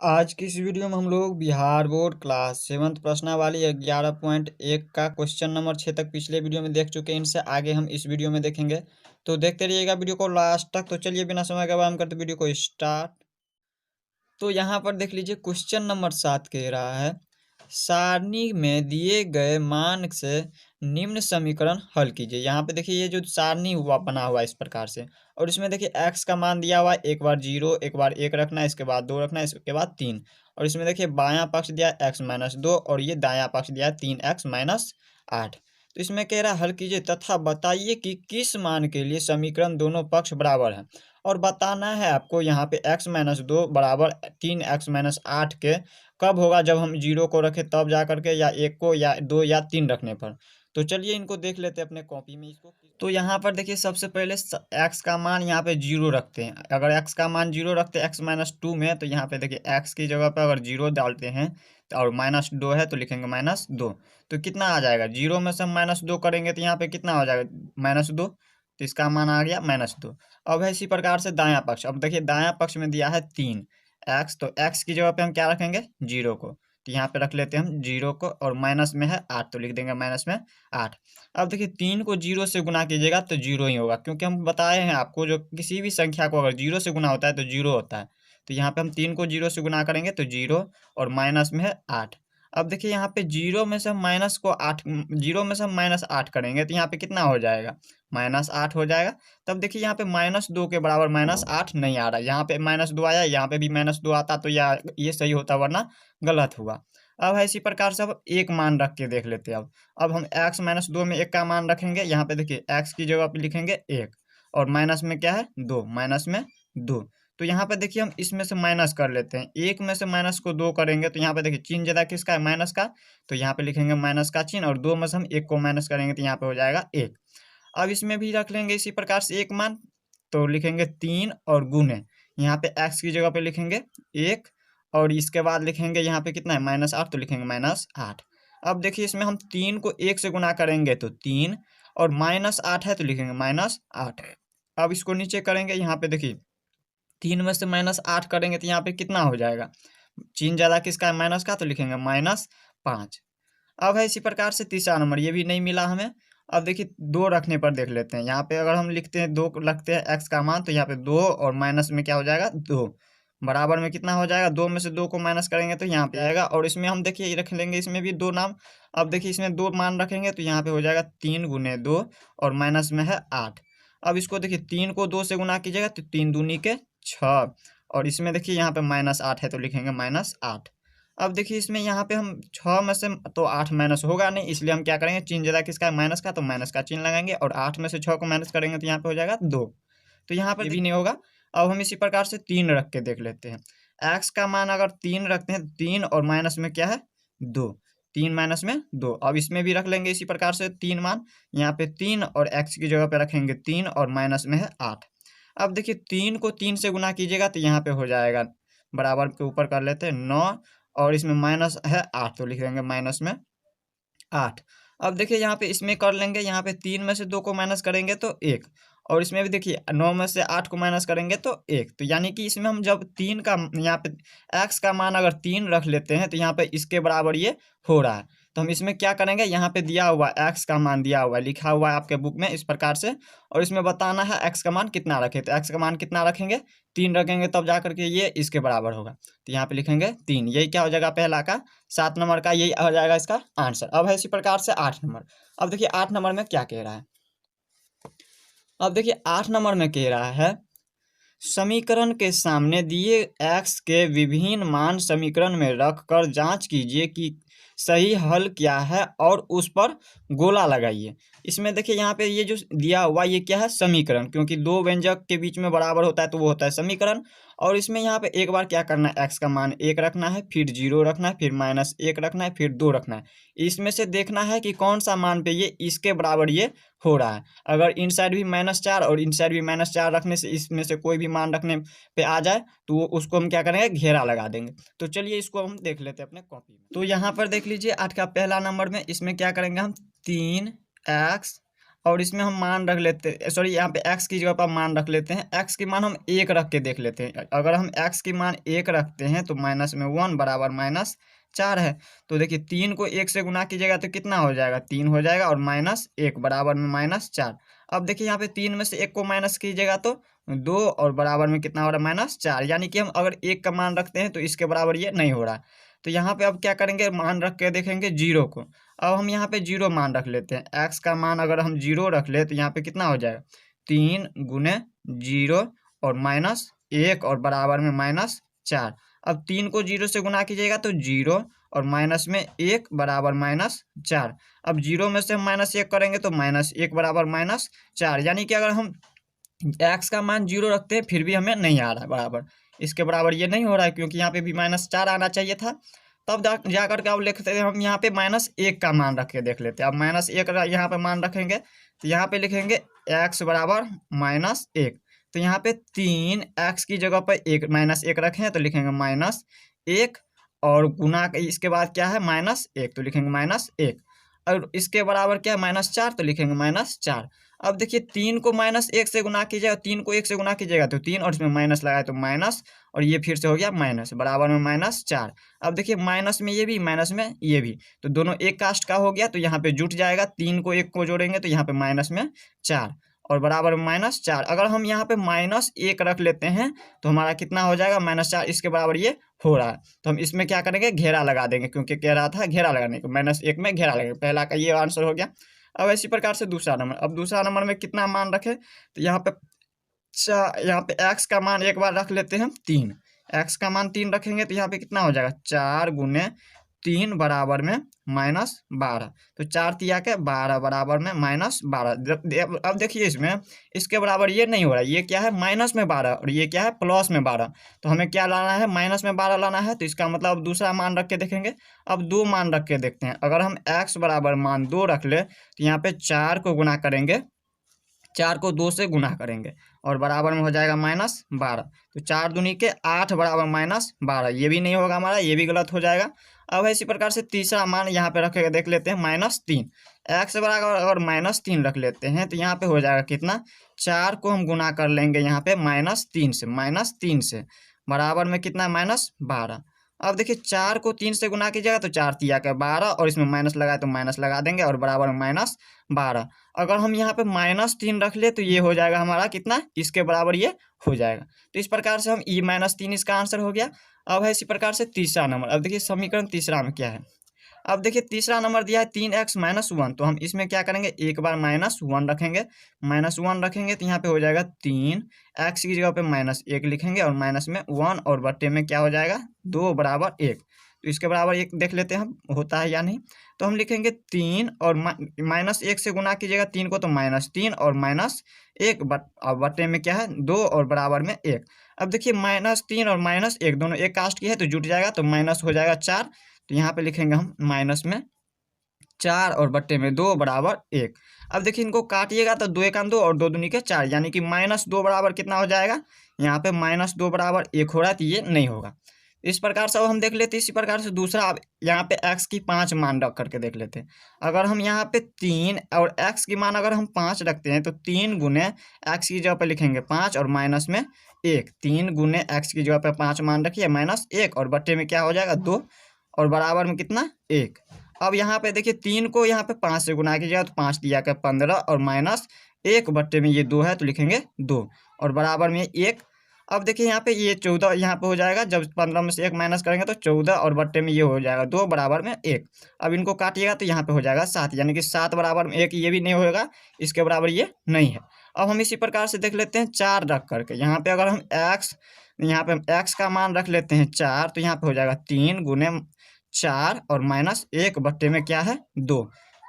आज की इस वीडियो में हम लोग बिहार बोर्ड क्लास 7th प्रश्नावली 11.1 का क्वेश्चन नंबर 6 तक पिछले वीडियो में देख चुके हैं। इनसे आगे हम इस वीडियो में देखेंगे, तो देखते रहिएगा वीडियो को लास्ट तक। तो चलिए बिना समय गवाए हम करते वीडियो को स्टार्ट। तो यहाँ पर देख लीजिए क्वेश्चन नंबर 7 कह रहा है, सारणी में दिए गए मान से निम्न समीकरण हल कीजिए। यहाँ पे देखिए ये जो सारणी हुआ बना हुआ है इस प्रकार से, और इसमें देखिए x का मान दिया हुआ है, एक बार 0, एक बार 1 रखना है, इसके बाद 2 रखना है, इसके बाद 3। और इसमें देखिए बायां पक्ष दिया है x-2 और ये दायां पक्ष दिया है 3x-8। तो इसमें कह रहा है हल कीजिए तथा बताइए कि किस मान के लिए समीकरण दोनों पक्ष बराबर है। और बताना है आपको यहाँ पे x-2 बराबर 3x-8 के कब होगा, जब हम 0 को रखें तब जा करके, या 1 को, या 2 या 3 रखने पर। तो चलिए इनको देख लेते हैं अपने कॉपी में इसको। तो यहाँ पर देखिए सबसे पहले x का मान यहाँ पे 0 रखते हैं। अगर x का मान 0 रखते हैं x-2 में, तो यहाँ पे देखिए x की जगह पर अगर 0 डालते हैं और -2 है तो लिखेंगे -2। तो कितना आ जाएगा, 0 में से हम -2 करेंगे तो यहाँ पे कितना हो जाएगा, -2। तो इसका मान आ गया -2। अब है इसी प्रकार से दायां पक्ष। अब देखिए दायां पक्ष में दिया है 3x, तो x की जगह पे हम क्या रखेंगे, 0 को। तो यहाँ पे रख लेते हैं हम 0 को, और माइनस में है 8 तो लिख देंगे माइनस में 8। अब देखिए 3 को 0 से गुना कीजिएगा तो 0 ही होगा, क्योंकि हम बताए हैं आपको जो किसी भी संख्या को अगर 0 से गुना होता है तो 0 होता है। तो यहाँ पे हम 3 को 0 से गुना करेंगे तो 0, और माइनस में है 8। अब देखिए यहाँ पे 0 में से हम माइनस को 8, 0 में से हम -8 करेंगे तो यहाँ पे कितना हो जाएगा, -8 हो जाएगा। तब देखिए यहाँ पे -2 के बराबर -8 नहीं आ रहा है, यहाँ पे -2 आया, यहाँ पे भी -2 आता तो या ये सही होता, वरना गलत हुआ। अब है इसी प्रकार से अब एक मान रख के देख लेते हैं। अब हम x-2 में 1 का मान रखेंगे। यहाँ पे देखिए x की जगह पे लिखेंगे 1, और माइनस में क्या है 2, माइनस में 2। तो यहाँ पे देखिए हम इसमें से माइनस कर लेते हैं। 1 में से माइनस को 2 करेंगे तो यहाँ पे देखिए चिन्ह ज्यादा किसका है, माइनस का। तो यहाँ पे लिखेंगे माइनस का चिन्ह, और 2 में से हम 1 को माइनस करेंगे तो यहाँ पे हो जाएगा 1। अब इसमें भी रख लेंगे इसी प्रकार से एक मान, तो लिखेंगे 3 और गुने, यहाँ पे x की जगह पे लिखेंगे 1, और इसके बाद लिखेंगे यहाँ पे कितना है -8 तो लिखेंगे -8। अब देखिए इसमें हम 3 को 1 से गुना करेंगे तो 3, और -8 है तो लिखेंगे -8। अब इसको नीचे करेंगे, यहाँ पे देखिए 3 में से -8 करेंगे तो यहाँ पे कितना हो जाएगा, चिन्ह ज्यादा किसका है, माइनस का, तो लिखेंगे -5। अब है इसी प्रकार से तीसरा नंबर, ये भी नहीं मिला हमें। अब देखिए 2 रखने पर देख लेते हैं। यहाँ पे अगर हम लिखते हैं 2 रखते हैं x का मान, तो यहाँ पे 2 और माइनस में क्या हो जाएगा 2, बराबर में कितना हो जाएगा, 2 में से 2 को माइनस करेंगे तो यहाँ पे आएगा। और इसमें हम देखिए रख लेंगे इसमें भी 2 नाम। अब देखिए इसमें 2 मान रखेंगे तो यहाँ पे हो जाएगा 3 गुने 2, और माइनस में है 8। अब इसको देखिए 3 को 2 से गुना कीजिएगा तो 3 दूनी के 6, और इसमें देखिए यहाँ पे -8 है तो लिखेंगे -8। अब देखिए इसमें यहाँ पे हम 6 में से तो 8 माइनस होगा नहीं, इसलिए हम क्या करेंगे, चिन्ह ज्यादा किसका है, माइनस का, तो माइनस का चिन्ह लगाएंगे, और 8 में से 6 को माइनस करेंगे तो यहाँ पे हो जाएगा 2। तो यहाँ पर ये भी नहीं होगा। अब हम इसी प्रकार से 3 रख के देख लेते हैं। x का मान अगर 3 रखते हैं, 3 और माइनस में क्या है 2, 3 माइनस में 2। अब इसमें भी रख लेंगे इसी प्रकार से 3 मान, यहाँ पे 3 और x की जगह पे रखेंगे 3, और माइनस में है 8। अब देखिए 3 को 3 से गुना कीजिएगा तो यहाँ पे हो जाएगा, बराबर के ऊपर कर लेते हैं 9, और इसमें माइनस है 8 तो लिख देंगे माइनस में 8। अब देखिए यहाँ पे इसमें कर लेंगे, यहाँ पे 3 में से 2 को माइनस करेंगे तो 1, और इसमें भी देखिए 9 में से 8 को माइनस करेंगे तो 1। तो यानी कि इसमें हम जब 3 का यहाँ पे x का मान अगर 3 रख लेते हैं तो यहाँ पे इसके बराबर ये हो रहा है। तो हम इसमें क्या करेंगे, यहाँ पे दिया हुआ x का मान दिया हुआ है, लिखा हुआ है आपके बुक में इस प्रकार से, और इसमें बताना है x का मान कितना रखे। तो x का मान कितना रखेंगे, 3 रखेंगे, तब जा करके ये इसके बराबर होगा। तो यहाँ पे लिखेंगे 3, यही क्या हो जाएगा, पहला का 7 नंबर का यही हो जाएगा इसका आंसर। अब है इसी प्रकार से 8 नंबर। अब देखिए 8 नंबर में क्या कह रहा है। अब देखिए 8 नंबर में कह रहा है, समीकरण के सामने दिए x के विभिन्न मान समीकरण में रखकर जांच कीजिए कि सही हल क्या है, और उस पर गोला लगाइए। इसमें देखिए यहाँ पे ये जो दिया हुआ ये क्या है, समीकरण, क्योंकि दो व्यंजक के बीच में बराबर होता है तो वो होता है समीकरण। और इसमें यहाँ पे एक बार क्या करना है, x का मान 1 रखना है, फिर 0 रखना है, फिर -1 रखना है, फिर 2 रखना है। इसमें से देखना है कि कौन सा मान पे ये इसके बराबर ये हो रहा है। अगर इन साइड भी -4 और इन साइड भी -4 रखने से इसमें से कोई भी मान रखने पे आ जाए तो उसको हम क्या करेंगे, घेरा लगा देंगे। तो चलिए इसको हम देख लेते हैं अपने कॉपी में। तो यहाँ पर देख लीजिए 8 का पहला नंबर में इसमें क्या करेंगे हम, 3x और इसमें हम मान रख लेते, सॉरी यहाँ पे x की जगह पर मान रख लेते हैं। x की मान हम 1 रख के देख लेते हैं। अगर हम x की मान 1 रखते हैं तो माइनस में 1 बराबर -4 है। तो देखिए 3 को 1 से गुना कीजिएगा तो कितना हो जाएगा, 3 हो जाएगा, और -1 बराबर में -4। अब देखिए यहाँ पे 3 में से 1 को माइनस कीजिएगा तो 2, और बराबर में कितना हो रहा है, -4। यानी कि हम अगर 1 का मान रखते हैं तो इसके बराबर ये नहीं हो रहा। तो यहाँ पे अब क्या करेंगे, मान रख के देखेंगे 0 को। अब हम यहाँ पे 0 मान रख लेते हैं। x का मान अगर हम 0 रख ले तो यहाँ पे कितना हो जाएगा, 3 गुने 0 और -1 और बराबर में -4। अब 3 को 0 से गुना कीजिएगा तो 0 और माइनस में 1 बराबर -4। अब 0 में से हम -1 करेंगे तो -1 बराबर -4। यानी कि अगर हम x का मान 0 रखते हैं फिर भी हमें नहीं आ रहा है बराबर, इसके बराबर ये नहीं हो रहा है, क्योंकि यहाँ पे भी -4 आना चाहिए था। तब जा करके अब लिखते हैं हम यहाँ पे -1 का मान रख के देख लेते हैं। अब -1 यहाँ पे मान रखेंगे तो यहाँ पे लिखेंगे x बराबर -1। तो यहाँ पे 3x की जगह पर -1 रखें तो लिखेंगे -1, और गुना इसके बाद क्या है, -1 तो लिखेंगे -1, और इसके बराबर क्या है, -4 तो लिखेंगे -4। अब देखिए 3 को -1 से गुना कीजिएगा, 3 को 1 से गुना कीजिएगा तो 3, और इसमें माइनस लगाए तो माइनस, और ये फिर से हो गया माइनस, बराबर में -4। अब देखिए माइनस में ये भी, माइनस में ये भी, तो दोनों एक कास्ट का हो गया, तो यहाँ पे जुट जाएगा। 3 को 1 को जोड़ेंगे तो यहाँ पे माइनस में 4 और बराबर में -4। अगर हम यहाँ पे -1 रख लेते हैं तो हमारा कितना हो जाएगा, -4, इसके बराबर ये हो रहा है। तो हम इसमें क्या करेंगे, घेरा लगा देंगे, क्योंकि कह रहा था घेरा लगाने को, -1 में घेरा लगेगा। पहला का ये आंसर हो गया। अब इसी प्रकार से दूसरा नंबर, अब दूसरा नंबर में कितना मान रखे, तो यहाँ पे x का मान एक बार रख लेते हैं 3। x का मान 3 रखेंगे तो यहाँ पे कितना हो जाएगा, 4 गुने 3 बराबर में -12। तो 4 तिया के 12 बराबर में -12। अब देखिए इसमें इसके बराबर ये नहीं हो रहा है, ये क्या है, -12 और ये क्या है, +12। तो हमें क्या लाना है, -12 लाना है। तो इसका मतलब दूसरा मान रख के देखेंगे। अब 2 मान रख के देखते हैं। अगर हम x बराबर मान 2 रख ले तो यहाँ पे 4 को गुना करेंगे, 4 को 2 से गुना करेंगे और बराबर में हो जाएगा -12। तो 4 दूनी के 8 बराबर -12, ये भी नहीं होगा हमारा, ये भी गलत हो जाएगा। अब इसी प्रकार से तीसरा मान यहाँ पे रख के देख लेते हैं, -3। x बराबर अगर -3 रख लेते हैं तो यहाँ पे हो जाएगा कितना, 4 को हम गुना कर लेंगे यहाँ पे -3 से, बराबर में कितना, -12। अब देखिए 4 को 3 से गुना कीजिएगा तो 4 तिया के 12, और इसमें माइनस लगाए तो माइनस लगा देंगे, और बराबर में -12। अगर हम यहाँ पे -3 रख ले तो ये हो जाएगा हमारा कितना, इसके बराबर ये हो जाएगा। तो इस प्रकार से हम e -3 इसका आंसर हो गया। अब है इसी प्रकार से तीसरा नंबर। अब देखिए समीकरण तीसरा में क्या है। अब देखिए तीसरा नंबर दिया है 3x - 1। तो हम इसमें क्या करेंगे, एक बार -1 रखेंगे, -1 रखेंगे तो यहाँ पे हो जाएगा 3, x की जगह पे -1 लिखेंगे, और माइनस में 1 और बट्टे में क्या हो जाएगा, 2 बराबर 1। तो इसके बराबर 1 देख लेते हैं हम होता है या नहीं। तो हम लिखेंगे 3 और -1 से गुना कीजिएगा 3 को तो -3, और -1 बट्टे में क्या है, 2 और बराबर में 1। अब देखिए -3 और -1 दोनों एक कास्ट की है तो जुट जाएगा, तो माइनस हो जाएगा 4। तो यहाँ पे लिखेंगे हम माइनस में 4 और बट्टे में 2 बराबर 1। अब देखिए इनको काटिएगा तो 2 1 2 और 2 दूनी के 4, यानी कि -2 बराबर कितना हो जाएगा, यहाँ पे -2 बराबर 1 हो रहा है, तो ये नहीं होगा। इस प्रकार से अब हम देख लेते हैं। इसी प्रकार से दूसरा, अब यहाँ पे x की 5 मान रख करके देख लेते हैं। अगर हम यहाँ पे 3 और x की मान अगर हम 5 रखते हैं तो 3 गुने x की जगह पे लिखेंगे 5 और माइनस में 1। 3 गुने x की जगह पे 5 मान रखिए, -1 और बट्टे में क्या हो जाएगा, 2 और बराबर में कितना, 1। अब यहाँ पे देखिए 3 को यहाँ पे 5 से गुना कीजिएगा तो 5 दिया के 15 और -1 बट्टे में ये 2 है तो लिखेंगे 2 और बराबर में 1। अब देखिए यहाँ पे ये 14 यहाँ पे हो जाएगा, जब 15 में से 1 माइनस करेंगे तो 14 और बट्टे में ये हो जाएगा 2 बराबर में 1। अब इनको काटिएगा तो यहाँ पे हो जाएगा 7, यानी कि 7 बराबर में 1, ये भी नहीं होगा, इसके बराबर ये नहीं है। अब हम इसी प्रकार से देख लेते हैं 4 रख करके। यहाँ पे अगर हम x का मान रख लेते हैं 4, तो यहाँ पे हो जाएगा 3 गुने 4 और -1 बट्टे में क्या है, 2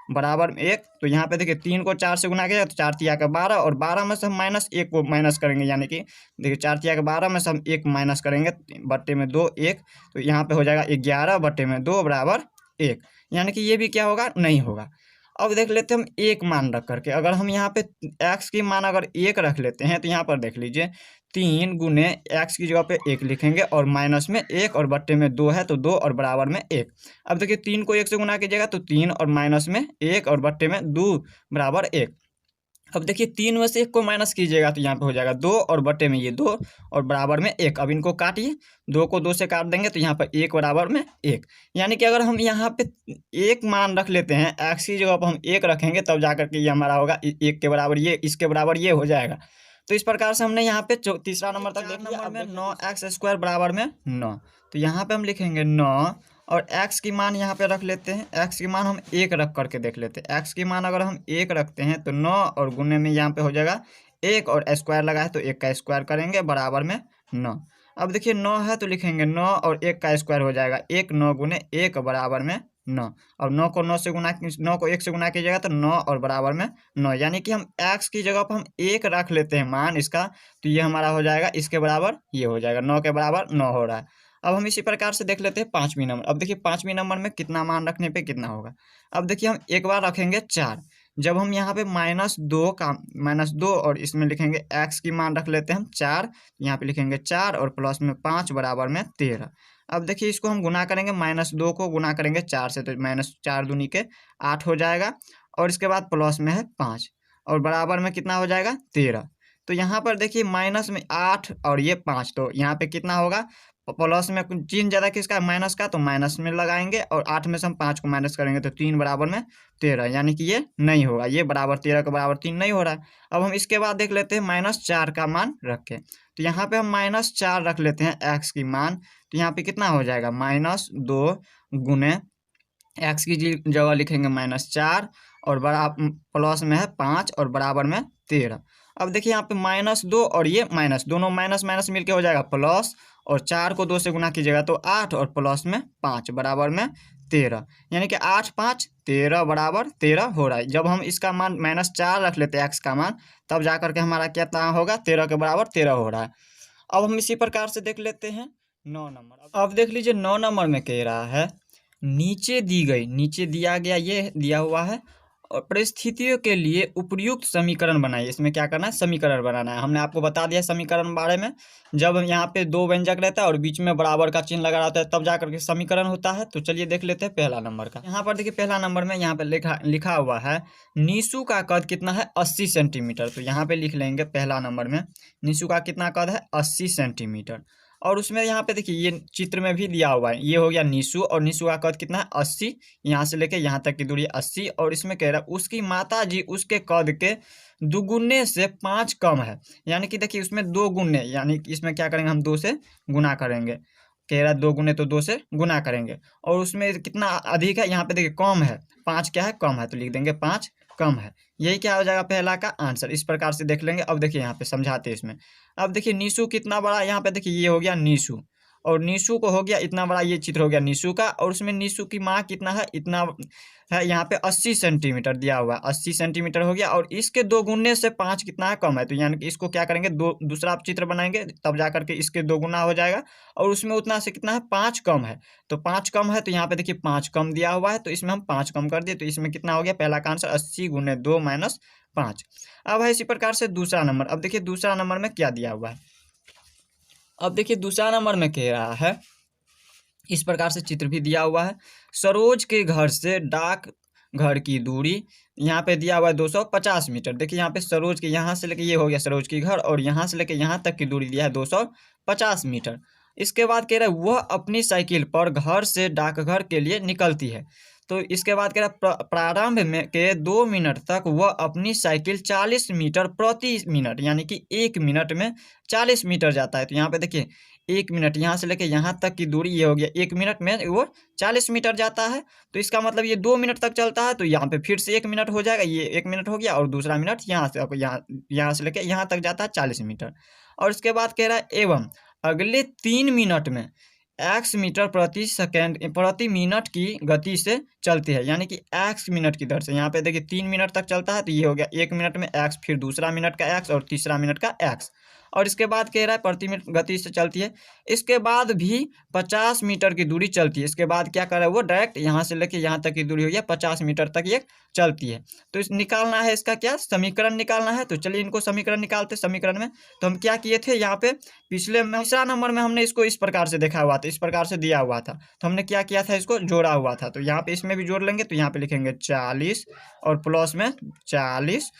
बराबर में 1। तो यहाँ पे देखिए 3 को 4 से गुना किया तो 4 तिया का 12, और 12 में से हम -1 को माइनस करेंगे, यानी कि देखिए 4 तिया का 12 में से हम 1 माइनस करेंगे, बट्टे में 2 1। तो यहाँ पे हो जाएगा 11 बट्टे में 2 बराबर 1, यानी कि ये भी क्या होगा, नहीं होगा। अब देख लेते हैं हम 1 मान रख करके। अगर हम यहाँ पे x की मान अगर 1 रख लेते हैं तो यहाँ पर देख लीजिए 3 गुने x की जगह पे 1 लिखेंगे, और माइनस में 1 और बट्टे में 2 है तो 2 और बराबर में 1। अब देखिए 3 को 1 से गुना कीजिएगा तो 3 और माइनस में 1 और बट्टे में 2 बराबर 1। अब देखिए 3 में से 1 को माइनस कीजिएगा तो यहाँ पे हो जाएगा 2 और बटे में ये 2 और बराबर में 1। अब इनको काटिए, 2 को 2 से काट देंगे तो यहाँ पर 1 बराबर में 1। यानी कि अगर हम यहाँ पे एक मान रख लेते हैं, एक्स की जगह पर हम 1 रखेंगे तब जाकर के ये हमारा होगा 1 के बराबर ये, इसके बराबर ये हो जाएगा। तो इस प्रकार से हमने यहाँ पे तीसरा नंबर तक देख लिया। नंबर में 9x² बराबर में 9, तो यहाँ पे हम लिखेंगे 9 और x की मान यहाँ पे रख लेते हैं। x की मान हम 1 रख करके देख लेते हैं। x की मान अगर हम 1 रखते हैं तो 9 और गुने में यहाँ पे हो जाएगा 1 और स्क्वायर लगा है तो 1 का स्क्वायर करेंगे बराबर में 9। अब देखिए 9 है तो लिखेंगे 9 और 1 का स्क्वायर हो जाएगा 1, 9 गुने 1 बराबर में 9। और 9 को 1 से गुना कीजिएगा तो 9 और बराबर में 9। यानी कि हम x की जगह पर हम 1 रख लेते हैं मान इसका, तो ये हमारा हो जाएगा इसके बराबर ये हो जाएगा 9 के बराबर 9 हो रहा है। अब हम इसी प्रकार से देख लेते हैं 5वीं नंबर। अब देखिए 5वीं नंबर में कितना मान रखने पे कितना होगा। अब देखिए हम एक बार रखेंगे 4, जब हम यहाँ पे -2 और इसमें लिखेंगे x की मान रख लेते हैं हम 4, यहाँ पे लिखेंगे 4 और प्लस में 5 बराबर में 13। अब देखिए इसको हम गुना करेंगे, -2 को गुना करेंगे 4 से तो -4 दूनी के 8 हो जाएगा और इसके बाद प्लस में है 5 और बराबर में कितना हो जाएगा 13। तो यहाँ पर देखिए माइनस में 8 और ये 5, तो यहाँ पे कितना होगा, प्लस में चिन्ह ज़्यादा किसका, माइनस का, तो माइनस में लगाएंगे और 8 में से हम 5 को माइनस करेंगे तो 3 बराबर में 13, यानी कि ये नहीं होगा, ये बराबर 13 के बराबर 3 नहीं हो रहा है। अब हम इसके बाद देख लेते हैं -4 का मान रखें, तो यहाँ पे हम -4 रख लेते हैं x की मान, तो यहाँ पे कितना हो जाएगा -2 गुने x की जगह लिखेंगे -4 और बड़ा प्लस में है 5 और बराबर में 13। अब देखिए यहाँ पे -2 और ये माइनस, दोनों माइनस माइनस मिलके हो जाएगा प्लस, और 4 को 2 से गुना कीजिएगा तो 8 और प्लस में 5 बराबर में 13, यानी कि 8, 5, 13 बराबर 13 हो रहा है। जब हम इसका मान -4 रख लेते हैं x का मान, तब जाकर के हमारा क्या होगा 13 के बराबर 13 हो रहा है। अब हम इसी प्रकार से देख लेते हैं 9 नंबर। अब देख लीजिए 9 नंबर में कह रहा है नीचे दिया गया ये दिया हुआ है और परिस्थितियों के लिए उपयुक्त समीकरण बनाइए। इसमें क्या करना है, समीकरण बनाना है। हमने आपको बता दिया समीकरण बारे में, जब यहाँ पे 2 व्यंजक रहता है और बीच में बराबर का चिन्ह लगा रहता है तब जाकर के समीकरण होता है। तो चलिए देख लेते हैं पहला नंबर का। यहाँ पर देखिए पहला नंबर में यहाँ पे लिखा हुआ है नीशू का कद कितना है, 80 सेंटीमीटर। तो यहाँ पे लिख लेंगे पहला नंबर में नीशू का कितना कद है, 80 सेंटीमीटर। और उसमें यहाँ पे देखिए ये चित्र में भी दिया हुआ है, ये हो गया नीशू और नीशू का कद कितना है 80, यहाँ से लेके यहाँ तक की दूरी 80। और इसमें कह रहा है उसकी माता जी उसके कद के दुगुने से 5 कम है, यानी कि देखिए उसमें 2 गुने, यानी कि इसमें क्या करेंगे हम 2 से गुना करेंगे। कह रहा है 2 गुने तो 2 से गुना करेंगे और उसमें कितना अधिक है, यहाँ पे देखिए कम है, 5 क्या है कम है, तो लिख देंगे 5 कम है। यही क्या हो जाएगा पहला का आंसर। इस प्रकार से देख लेंगे। अब देखिए यहाँ पे समझाते हैं इसमें। अब देखिए नीशू कितना बड़ा, यहाँ पे देखिए ये हो गया नीशू और नीशू को हो गया इतना बड़ा, ये चित्र हो गया नीशू का। और उसमें नीशू की माँ कितना है, इतना है, यहाँ पे 80 सेंटीमीटर दिया हुआ है, 80 सेंटीमीटर हो गया। और इसके 2 गुने से 5 कितना है कम है, तो यानी कि इसको क्या करेंगे दूसरा चित्र बनाएंगे तब जा करके इसके 2 गुना हो जाएगा। और उसमें उतना से कितना है 5 कम है, तो 5 कम है, तो यहाँ पे देखिए 5 कम दिया हुआ है, तो इसमें हम 5 कम कर दिए, तो इसमें कितना हो गया पहला का आंसर 80 गुने 2 माइनस 5। अब है इसी प्रकार से दूसरा नंबर। अब देखिए दूसरा नंबर में क्या दिया हुआ है। अब देखिए दूसरा नंबर में कह रहा है, इस प्रकार से चित्र भी दिया हुआ है, सरोज के घर से डाक घर की दूरी यहाँ पे दिया हुआ है 250 मीटर। देखिए यहाँ पे सरोज के यहाँ से लेके ये हो गया सरोज की घर और यहाँ से लेके यहाँ तक की दूरी दिया है 250 मीटर। इसके बाद कह रहा है वह अपनी साइकिल पर घर से डाकघर के लिए निकलती है। तो इसके बाद कह रहा है प्रारंभ में के 2 मिनट तक वह अपनी साइकिल 40 मीटर प्रति मिनट, यानी कि 1 मिनट में 40 मीटर जाता है। तो यहाँ पे देखिए 1 मिनट यहाँ से लेके यहाँ तक की दूरी ये हो गया, 1 मिनट में वो 40 मीटर जाता है। तो इसका मतलब ये 2 मिनट तक चलता है, तो यहाँ पे फिर से 1 मिनट हो जाएगा, ये 1 मिनट हो गया और दूसरा मिनट यहाँ से लेके यहाँ तक जाता है 40 मीटर। और इसके बाद कह रहा है एवं अगले 3 मिनट में x मीटर प्रति सेकेंड प्रति मिनट की गति से चलती है, यानी कि x मिनट की दर से। यहाँ पे देखिए 3 मिनट तक चलता है, तो ये हो गया 1 मिनट में x, फिर दूसरा मिनट का x और तीसरा मिनट का x। और इसके बाद कह रहा है प्रति मिनट गति से चलती है। इसके बाद भी 50 मीटर की दूरी चलती है। इसके बाद क्या कर रहा है वो डायरेक्ट यहाँ से लेके यहाँ तक की दूरी हो गया 50 मीटर तक ये चलती है। तो इस निकालना है इसका क्या समीकरण निकालना है। तो चलिए इनको समीकरण निकालते। समीकरण में तो हम क्या किए थे, यहाँ पे पिछले तीसरा नंबर में हमने इसको इस प्रकार से देखा हुआ था, इस प्रकार से दिया हुआ था, तो हमने क्या किया था इसको जोड़ा हुआ था। तो यहाँ पे इसमें भी जोड़ लेंगे, तो यहाँ पे लिखेंगे 40 और प्लस में 40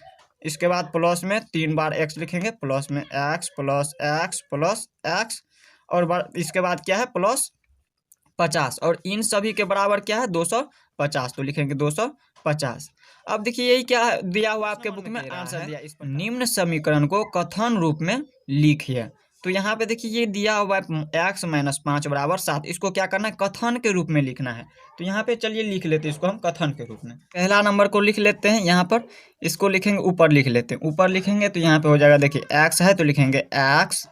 इसके बाद प्लस में 3 बार x लिखेंगे, प्लस में x plus x plus x, और इसके बाद क्या है प्लस 50, और इन सभी के बराबर क्या है 250, तो लिखेंगे 250। अब देखिए यही क्या दिया हुआ आपके बुक में आंसर दिया, इस निम्न समीकरण को कथन रूप में लिखिए। तो यहाँ पे देखिए ये दिया हुआ है x माइनस 5 बराबर 7, इसको क्या करना है कथन के रूप में लिखना है। तो यहाँ पे चलिए लिख लेते हैं इसको हम कथन के रूप में। पहला नंबर को लिख लेते हैं, यहाँ पर इसको लिखेंगे, ऊपर लिख लेते हैं। ऊपर लिखेंगे तो यहाँ पे हो जाएगा, देखिए x है तो लिखेंगे x,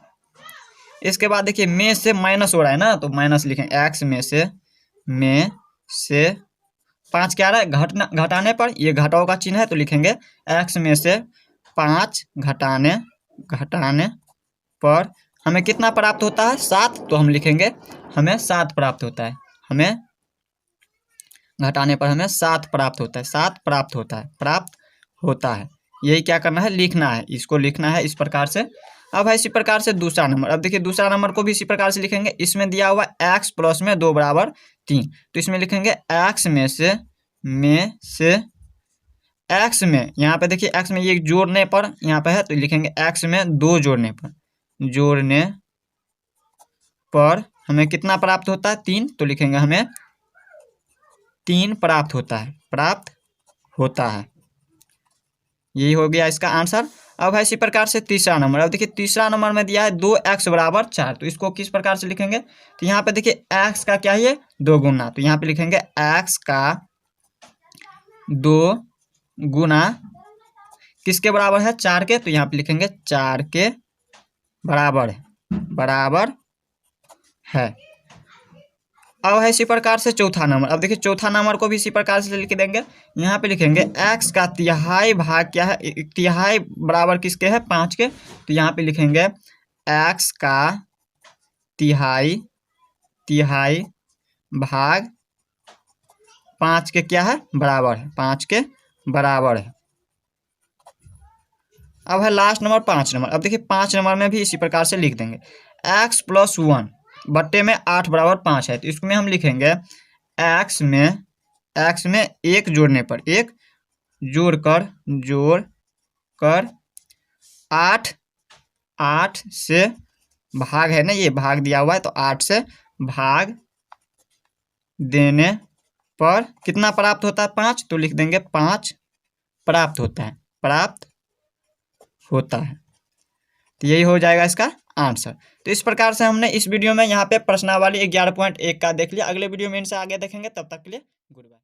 इसके बाद देखिए में से माइनस हो रहा है ना, तो माइनस लिखेंगे, x में से 5 क्या आ रहा है घटाने पर, ये घटाओ का चिन्ह है तो लिखेंगे x में से 5 घटाने पर हमें कितना प्राप्त होता है 7, तो हम लिखेंगे हमें 7 प्राप्त होता है, हमें घटाने पर हमें 7 प्राप्त होता है, 7 प्राप्त होता है। यही क्या करना है लिखना है, इसको लिखना है इस प्रकार से। अब है इसी प्रकार से दूसरा नंबर। अब देखिए दूसरा नंबर को भी इसी प्रकार से लिखेंगे। इसमें दिया हुआ x प्लस में 2 बराबर 3, तो इसमें लिखेंगे x में से x में, यहाँ पे देखिए x में ये जोड़ने पर यहाँ पे है तो लिखेंगे x में 2 जोड़ने पर हमें कितना प्राप्त होता है 3, तो लिखेंगे हमें 3 प्राप्त होता है। यही हो गया इसका आंसर। अब है इसी प्रकार से तीसरा नंबर। अब देखिए तीसरा नंबर में दिया है 2x बराबर 4, तो इसको किस प्रकार से लिखेंगे, तो यहाँ पे देखिए x का क्या है 2 गुना, तो यहाँ पे लिखेंगे x का 2 गुना किसके बराबर है 4 के, तो यहाँ पे लिखेंगे 4 के बराबर है। अब है इसी प्रकार से चौथा नंबर। अब देखिए चौथा नंबर को भी इसी प्रकार से लिख देंगे। यहाँ पे लिखेंगे x का तिहाई भाग क्या है, तिहाई बराबर किसके है 5 के, तो यहाँ पे लिखेंगे x का तिहाई भाग 5 के क्या है बराबर है, 5 के बराबर है। अब है लास्ट नंबर 5 नंबर। अब देखिए 5 नंबर में भी इसी प्रकार से लिख देंगे x प्लस 1 बट्टे में 8 बराबर 5 है, तो इसमें हम लिखेंगे x में 1 जोड़ने पर, 1 जोड़ कर 8 से भाग है ना, ये भाग दिया हुआ है तो 8 से भाग देने पर कितना प्राप्त होता है 5, तो लिख देंगे 5 प्राप्त होता है। तो यही हो जाएगा इसका आंसर। तो इस प्रकार से हमने इस वीडियो में यहाँ पे प्रश्नावली 11.1 का देख लिया। अगले वीडियो में इनसे आगे देखेंगे, तब तक के लिए गुड बाय।